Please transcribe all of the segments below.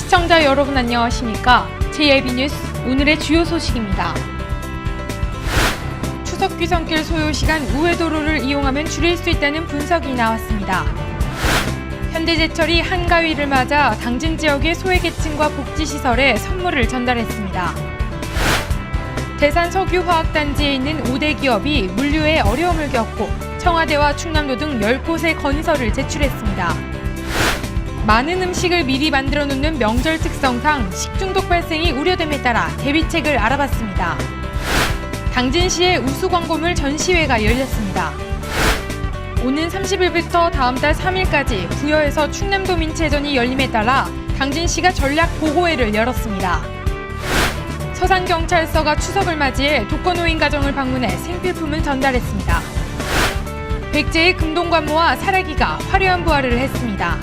시청자 여러분 안녕하십니까? JIB 뉴스 오늘의 주요 소식입니다. 추석 귀성길 소요시간 우회도로를 이용하면 줄일 수 있다는 분석이 나왔습니다. 현대제철이 한가위를 맞아 당진 지역의 소외계층과 복지시설에 선물을 전달했습니다. 대산 석유화학단지에 있는 5대 기업이 물류에 어려움을 겪고 청와대와 충남도 등 10곳의 건의서를 제출했습니다. 많은 음식을 미리 만들어 놓는 명절 특성상 식중독 발생이 우려됨에 따라 대비책을 알아봤습니다. 당진시의 우수광고물 전시회가 열렸습니다. 오는 30일부터 다음 달 3일까지 부여에서 충남도민체전이 열림에 따라 당진시가 전략 보고회를 열었습니다. 서산경찰서가 추석을 맞이해 독거노인 가정을 방문해 생필품을 전달했습니다. 백제의 금동관모와 사라기가 화려한 부활을 했습니다.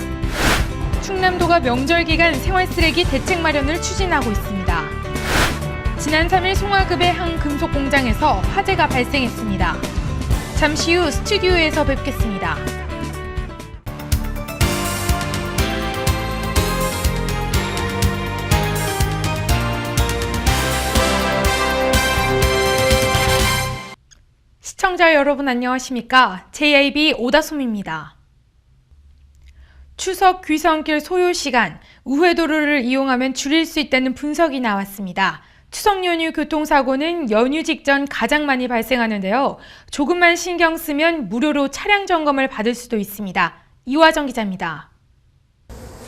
충남도가 명절 기간 생활쓰레기 대책 마련을 추진하고 있습니다. 지난 3일 송화급의 한 금속 공장에서 화재가 발생했습니다. 잠시 후 스튜디오에서 뵙겠습니다. 시청자 여러분 안녕하십니까? JIB 오다솜입니다. 추석 귀성길 소요시간, 우회도로를 이용하면 줄일 수 있다는 분석이 나왔습니다. 추석 연휴 교통사고는 연휴 직전 가장 많이 발생하는데요. 조금만 신경 쓰면 무료로 차량 점검을 받을 수도 있습니다. 이화정 기자입니다.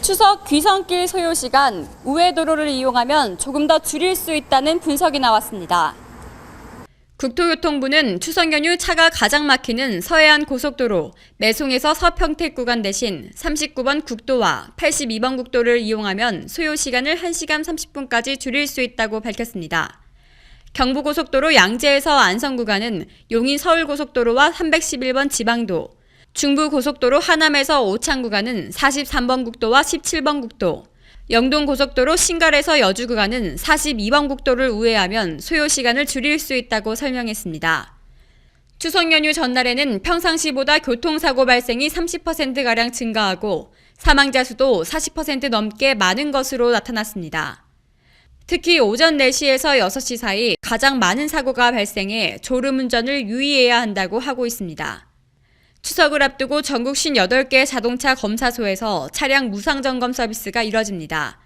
추석 귀성길 소요시간, 우회도로를 이용하면 조금 더 줄일 수 있다는 분석이 나왔습니다. 국토교통부는 추석 연휴 차가 가장 막히는 서해안 고속도로, 매송에서 서평택 구간 대신 39번 국도와 82번 국도를 이용하면 소요시간을 1시간 30분까지 줄일 수 있다고 밝혔습니다. 경부고속도로 양재에서 안성 구간은 용인 서울고속도로와 311번 지방도, 중부고속도로 하남에서 오창 구간은 43번 국도와 17번 국도, 영동고속도로 신갈에서 여주 구간은 42번 국도를 우회하면 소요시간을 줄일 수 있다고 설명했습니다. 추석 연휴 전날에는 평상시보다 교통사고 발생이 30%가량 증가하고 사망자 수도 40% 넘게 많은 것으로 나타났습니다. 특히 오전 4시에서 6시 사이 가장 많은 사고가 발생해 졸음운전을 유의해야 한다고 하고 있습니다. 추석을 앞두고 전국 58개 자동차 검사소에서 차량 무상점검 서비스가 이뤄집니다.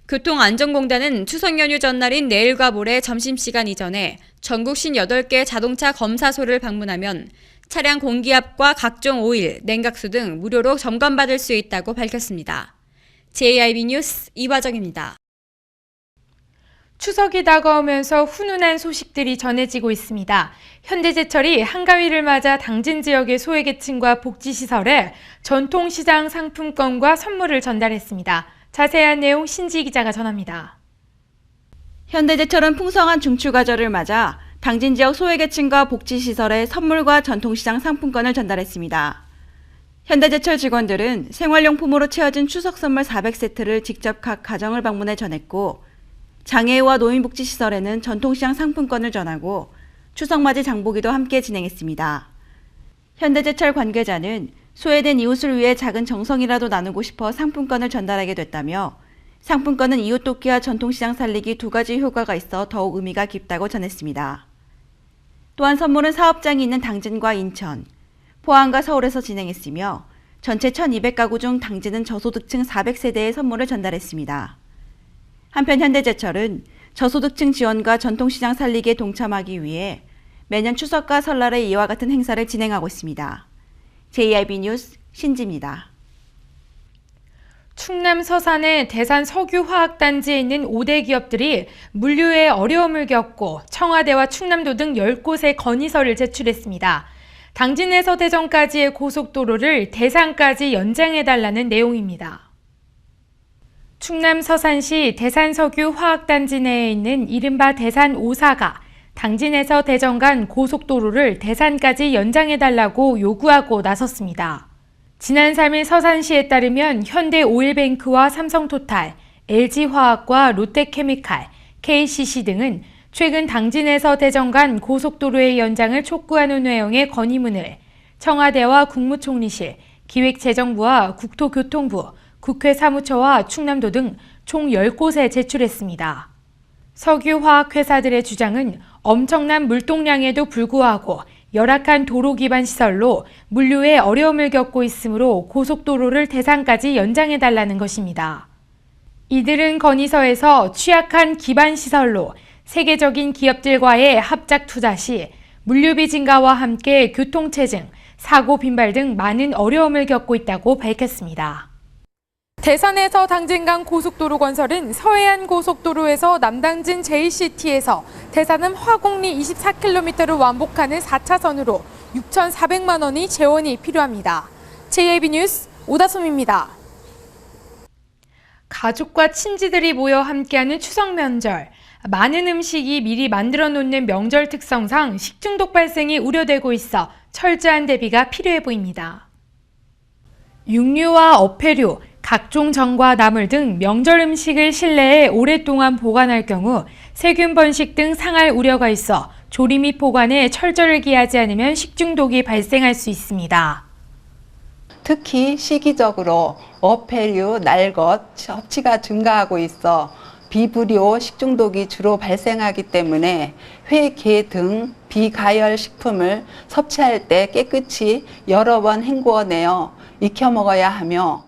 교통안전공단은 추석 연휴 전날인 내일과 모레 점심시간 이전에 전국 58개 자동차 검사소를 방문하면 차량 공기압과 각종 오일, 냉각수 등 무료로 점검받을 수 있다고 밝혔습니다. JIB 뉴스 이화정입니다. 추석이 다가오면서 훈훈한 소식들이 전해지고 있습니다. 현대제철이 한가위를 맞아 당진 지역의 소외계층과 복지시설에 전통시장 상품권과 선물을 전달했습니다. 자세한 내용 신지 기자가 전합니다. 현대제철은 풍성한 중추가절을 맞아 당진 지역 소외계층과 복지시설에 선물과 전통시장 상품권을 전달했습니다. 현대제철 직원들은 생활용품으로 채워진 추석 선물 400세트를 직접 각 가정을 방문해 전했고, 장애인과 노인복지시설에는 전통시장 상품권을 전하고 추석맞이 장보기도 함께 진행했습니다. 현대제철 관계자는 소외된 이웃을 위해 작은 정성이라도 나누고 싶어 상품권을 전달하게 됐다며, 상품권은 이웃돕기와 전통시장 살리기 두 가지 효과가 있어 더욱 의미가 깊다고 전했습니다. 또한 선물은 사업장이 있는 당진과 인천, 포항과 서울에서 진행했으며 전체 1200가구 중 당진은 저소득층 400세대에 선물을 전달했습니다. 한편 현대제철은 저소득층 지원과 전통시장 살리기에 동참하기 위해 매년 추석과 설날에 이와 같은 행사를 진행하고 있습니다. JIB 뉴스 신지입니다. 충남 서산의 대산 석유화학단지에 있는 5대 기업들이 물류에 어려움을 겪고 청와대와 충남도 등 10곳의 건의서를 제출했습니다. 당진에서 대전까지의 고속도로를 대산까지 연장해달라는 내용입니다. 충남 서산시 대산석유화학단지 내에 있는 이른바 대산 5사가 당진에서 대전 간 고속도로를 대산까지 연장해달라고 요구하고 나섰습니다. 지난 3일 서산시에 따르면 현대오일뱅크와 삼성토탈, LG화학과 롯데케미칼, KCC 등은 최근 당진에서 대전 간 고속도로의 연장을 촉구하는 내용의 건의문을 청와대와 국무총리실, 기획재정부와 국토교통부, 국회 사무처와 충남도 등 총 10곳에 제출했습니다. 석유화학회사들의 주장은 엄청난 물동량에도 불구하고 열악한 도로 기반 시설로 물류에 어려움을 겪고 있으므로 고속도로를 대상까지 연장해달라는 것입니다. 이들은 건의서에서 취약한 기반 시설로 세계적인 기업들과의 합작 투자 시 물류비 증가와 함께 교통체증, 사고 빈발 등 많은 어려움을 겪고 있다고 밝혔습니다. 대산에서 당진간 고속도로 건설은 서해안 고속도로에서 남당진 JCT에서 대산은 화곡리 24km를 완복하는 4차선으로 6,400만 원의 재원이 필요합니다. JAB 뉴스 오다솜입니다. 가족과 친지들이 모여 함께하는 추석 명절. 많은 음식이 미리 만들어 놓는 명절 특성상 식중독 발생이 우려되고 있어 철저한 대비가 필요해 보입니다. 육류와 어패류, 각종 전과 나물 등 명절 음식을 실내에 오랫동안 보관할 경우 세균 번식 등 상할 우려가 있어 조리 및 보관에 철저를 기하지 않으면 식중독이 발생할 수 있습니다. 특히 시기적으로 어패류, 날것, 섭취가 증가하고 있어 비브리오 식중독이 주로 발생하기 때문에 회, 게 등 비가열 식품을 섭취할 때 깨끗이 여러 번 헹구어내어 익혀 먹어야 하며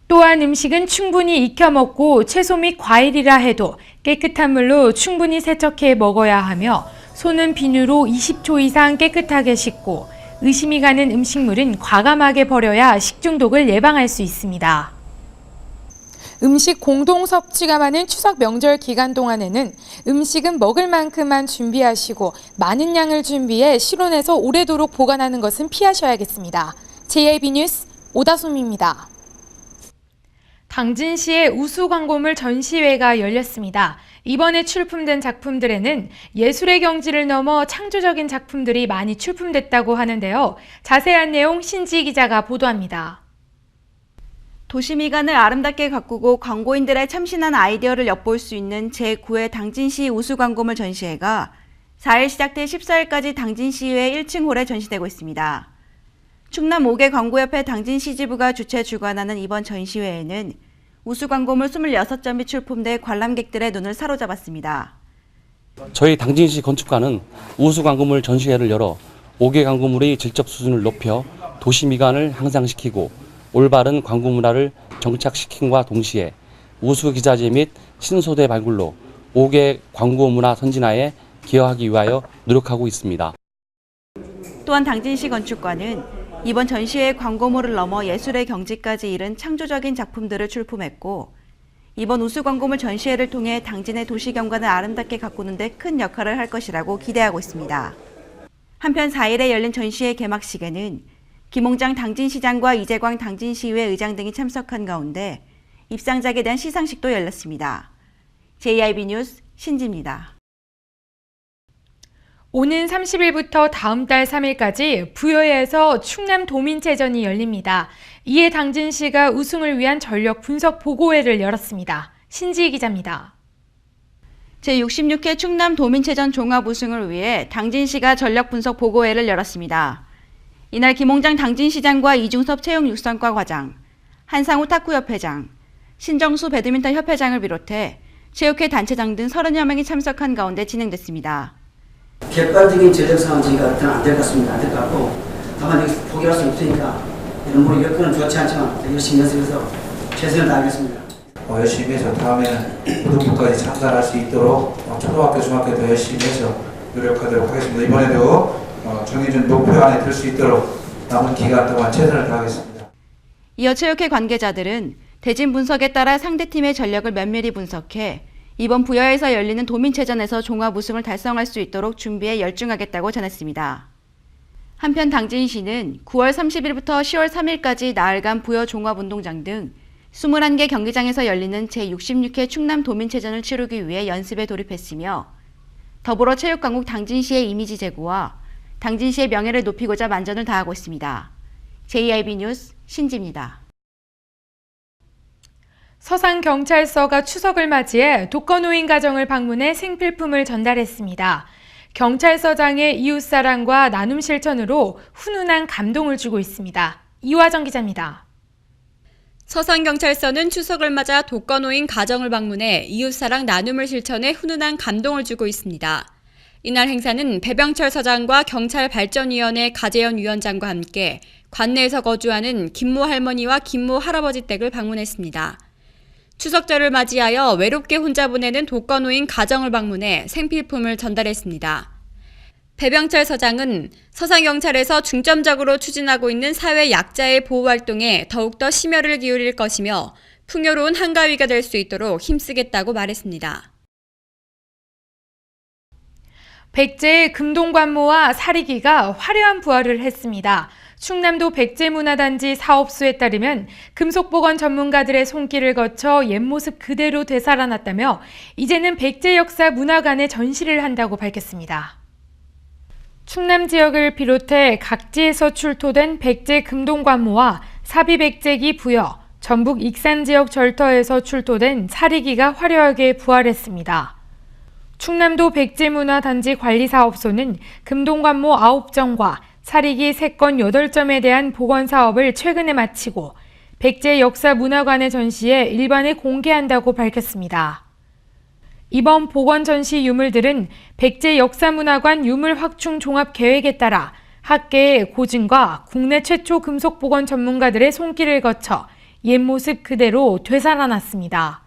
또한 음식은 충분히 익혀 먹고 채소 및 과일이라 해도 깨끗한 물로 충분히 세척해 먹어야 하며 손은 비누로 20초 이상 깨끗하게 씻고 의심이 가는 음식물은 과감하게 버려야 식중독을 예방할 수 있습니다. 음식 공동 섭취가 많은 추석 명절 기간 동안에는 음식은 먹을 만큼만 준비하시고 많은 양을 준비해 실온에서 오래도록 보관하는 것은 피하셔야겠습니다. JAB 뉴스 오다솜입니다. 당진시의 우수 광고물 전시회가 열렸습니다. 이번에 출품된 작품들에는 예술의 경지를 넘어 창조적인 작품들이 많이 출품됐다고 하는데요. 자세한 내용 신지 기자가 보도합니다. 도시 미관을 아름답게 가꾸고 광고인들의 참신한 아이디어를 엿볼 수 있는 제9회 당진시 우수광고물 전시회가 4일 시작돼 14일까지 당진시의회 1층 홀에 전시되고 있습니다. 충남 5개 광고협회 당진시지부가 주최 주관하는 이번 전시회에는 우수광고물 26점이 출품돼 관람객들의 눈을 사로잡았습니다. 저희 당진시 건축가는 우수광고물 전시회를 열어 5개 광고물의 질적 수준을 높여 도시 미관을 향상시키고 올바른 광고 문화를 정착시킴과 동시에 우수 기자재 및 신소재 발굴로 5개 광고 문화 선진화에 기여하기 위하여 노력하고 있습니다. 또한 당진시 건축관은 이번 전시회의 광고물을 넘어 예술의 경지까지 이른 창조적인 작품들을 출품했고 이번 우수 광고물 전시회를 통해 당진의 도시 경관을 아름답게 가꾸는 데 큰 역할을 할 것이라고 기대하고 있습니다. 한편 4일에 열린 전시회 개막식에는 김홍장 당진시장과 이재광 당진시의회 의장 등이 참석한 가운데 입상작에 대한 시상식도 열렸습니다. JIB 뉴스 신지입니다. 오는 30일부터 다음 달 3일까지 부여에서 충남 도민체전이 열립니다. 이에 당진시가 우승을 위한 전력 분석 보고회를 열었습니다. 신지 기자입니다. 제66회 충남 도민체전 종합 우승을 위해 당진시가 전력 분석 보고회를 열었습니다. 이날 김홍장 당진시장과 이중섭 체육육상과 과장, 한상우 탁구협회장, 신정수 배드민턴 협회장을 비롯해 체육회 단체장 등 30여 명이 참석한 가운데 진행됐습니다. 객관적인 전력 상황 저희가 안 될 것 같습니다. 안 될 것 같고 다만 여기서 포기할 수 없으니까 이런 뭐 여건은 좋지 않지만 열심히 연습해서 최선을 다하겠습니다. 열심히 해서 다음에는 무등부까지 참가할 수 있도록 초등학교, 중학교도 열심히 해서 노력하도록 하겠습니다. 이번에도 정해진 목표 안에 들 수 있도록 남은 기간 동안 최선을 다하겠습니다. 이어 체육회 관계자들은 대진 분석에 따라 상대팀의 전력을 면밀히 분석해 이번 부여에서 열리는 도민체전에서 종합 우승을 달성할 수 있도록 준비에 열중하겠다고 전했습니다. 한편 당진시는 9월 30일부터 10월 3일까지 나흘간 부여 종합운동장 등 21개 경기장에서 열리는 제66회 충남 도민체전을 치르기 위해 연습에 돌입했으며 더불어 체육강국 당진시의 이미지 제고와 당진시의 명예를 높이고자 만전을 다하고 있습니다. JIB 뉴스 신지입니다. 서산경찰서가 추석을 맞이해 독거노인 가정을 방문해 생필품을 전달했습니다. 경찰서장의 이웃사랑과 나눔 실천으로 훈훈한 감동을 주고 있습니다. 이화정 기자입니다. 서산경찰서는 추석을 맞아 독거노인 가정을 방문해 이웃사랑 나눔을 실천해 훈훈한 감동을 주고 있습니다. 이날 행사는 배병철 서장과 경찰발전위원회 가재현 위원장과 함께 관내에서 거주하는 김모 할머니와 김모 할아버지 댁을 방문했습니다. 추석절을 맞이하여 외롭게 혼자 보내는 독거노인 가정을 방문해 생필품을 전달했습니다. 배병철 서장은 서산경찰에서 중점적으로 추진하고 있는 사회 약자의 보호 활동에 더욱더 심혈을 기울일 것이며 풍요로운 한가위가 될 수 있도록 힘쓰겠다고 말했습니다. 백제의 금동관모와 사리기가 화려한 부활을 했습니다. 충남도 백제문화단지 사업소에 따르면 금속보건 전문가들의 손길을 거쳐 옛 모습 그대로 되살아났다며 이제는 백제 역사 문화관에 전시를 한다고 밝혔습니다. 충남 지역을 비롯해 각지에서 출토된 백제 금동관모와 사비백제기 부여, 전북 익산 지역 절터에서 출토된 사리기가 화려하게 부활했습니다. 충남도 백제문화단지 관리사업소는 금동관모 9점과 사리기 3건 8점에 대한 복원 사업을 최근에 마치고 백제 역사 문화관에 전시해 일반에 공개한다고 밝혔습니다. 이번 복원 전시 유물들은 백제 역사문화관 유물 확충 종합 계획에 따라 학계의 고증과 국내 최초 금속 복원 전문가들의 손길을 거쳐 옛 모습 그대로 되살아났습니다.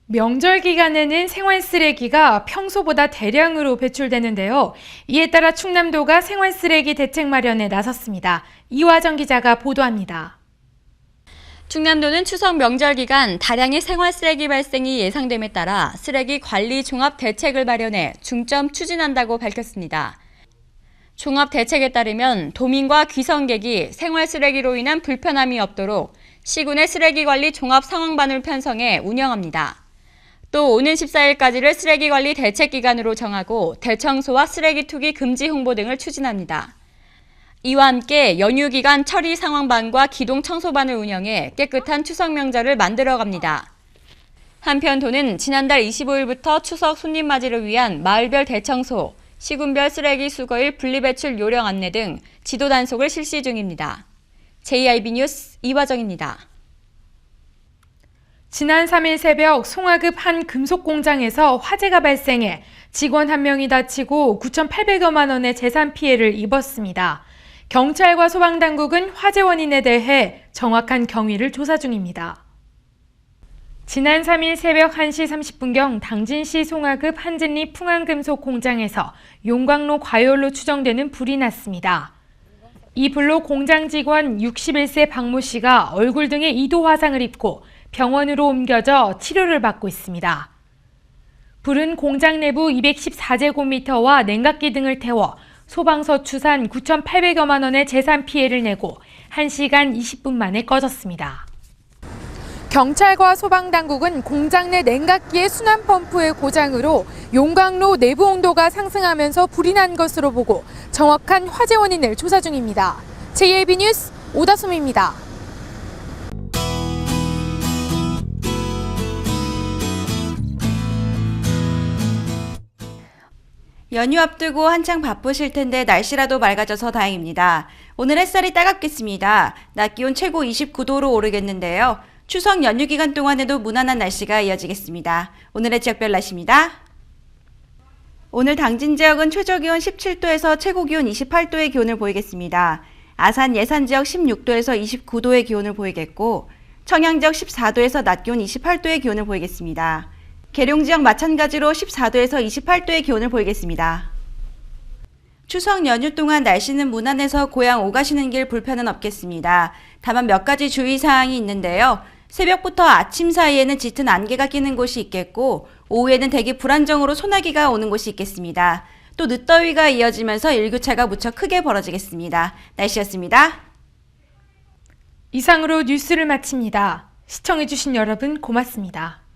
명절 기간에는 생활 쓰레기가 평소보다 대량으로 배출되는데요. 이에 따라 충남도가 생활 쓰레기 대책 마련에 나섰습니다. 이화정 기자가 보도합니다. 충남도는 추석 명절 기간 다량의 생활 쓰레기 발생이 예상됨에 따라 쓰레기 관리 종합 대책을 마련해 중점 추진한다고 밝혔습니다. 종합 대책에 따르면 도민과 귀성객이 생활 쓰레기로 인한 불편함이 없도록 시군의 쓰레기 관리 종합 상황반을 편성해 운영합니다. 또 오는 14일까지를 쓰레기 관리 대책 기간으로 정하고 대청소와 쓰레기 투기 금지 홍보 등을 추진합니다. 이와 함께 연휴 기간 처리 상황반과 기동 청소반을 운영해 깨끗한 추석 명절을 만들어갑니다. 한편 도는 지난달 25일부터 추석 손님 맞이를 위한 마을별 대청소, 시군별 쓰레기 수거일 분리배출 요령 안내 등 지도 단속을 실시 중입니다. JIB 뉴스 이화정입니다. 지난 3일 새벽 송화급 한 금속 공장에서 화재가 발생해 직원 1명이 다치고 9,800여만 원의 재산 피해를 입었습니다. 경찰과 소방당국은 화재 원인에 대해 정확한 경위를 조사 중입니다. 지난 3일 새벽 1시 30분경 당진시 송화급 한진리 풍안금속 공장에서 용광로 과열로 추정되는 불이 났습니다. 이 불로 공장 직원 61세 박모 씨가 얼굴 등에 2도 화상을 입고 병원으로 옮겨져 치료를 받고 있습니다. 불은 공장 내부 214제곱미터와 냉각기 등을 태워 소방서 추산 9,800여만 원의 재산 피해를 내고 1시간 20분 만에 꺼졌습니다. 경찰과 소방당국은 공장 내 냉각기의 순환 펌프의 고장으로 용광로 내부 온도가 상승하면서 불이 난 것으로 보고 정확한 화재 원인을 조사 중입니다. JIB 뉴스 오다솜입니다. 연휴 앞두고 한창 바쁘실 텐데 날씨라도 맑아져서 다행입니다. 오늘 햇살이 따갑겠습니다. 낮 기온 최고 29도로 오르겠는데요. 추석 연휴 기간 동안에도 무난한 날씨가 이어지겠습니다. 오늘의 지역별 날씨입니다. 오늘 당진 지역은 최저 기온 17도에서 최고 기온 28도의 기온을 보이겠습니다. 아산 예산 지역 16도에서 29도의 기온을 보이겠고 청양 지역 14도에서 낮 기온 28도의 기온을 보이겠습니다. 계룡 지역 마찬가지로 14도에서 28도의 기온을 보이겠습니다. 추석 연휴 동안 날씨는 무난해서 고향 오가시는 길 불편은 없겠습니다. 다만 몇 가지 주의사항이 있는데요. 새벽부터 아침 사이에는 짙은 안개가 끼는 곳이 있겠고 오후에는 대기 불안정으로 소나기가 오는 곳이 있겠습니다. 또 늦더위가 이어지면서 일교차가 무척 크게 벌어지겠습니다. 날씨였습니다. 이상으로 뉴스를 마칩니다. 시청해주신 여러분 고맙습니다.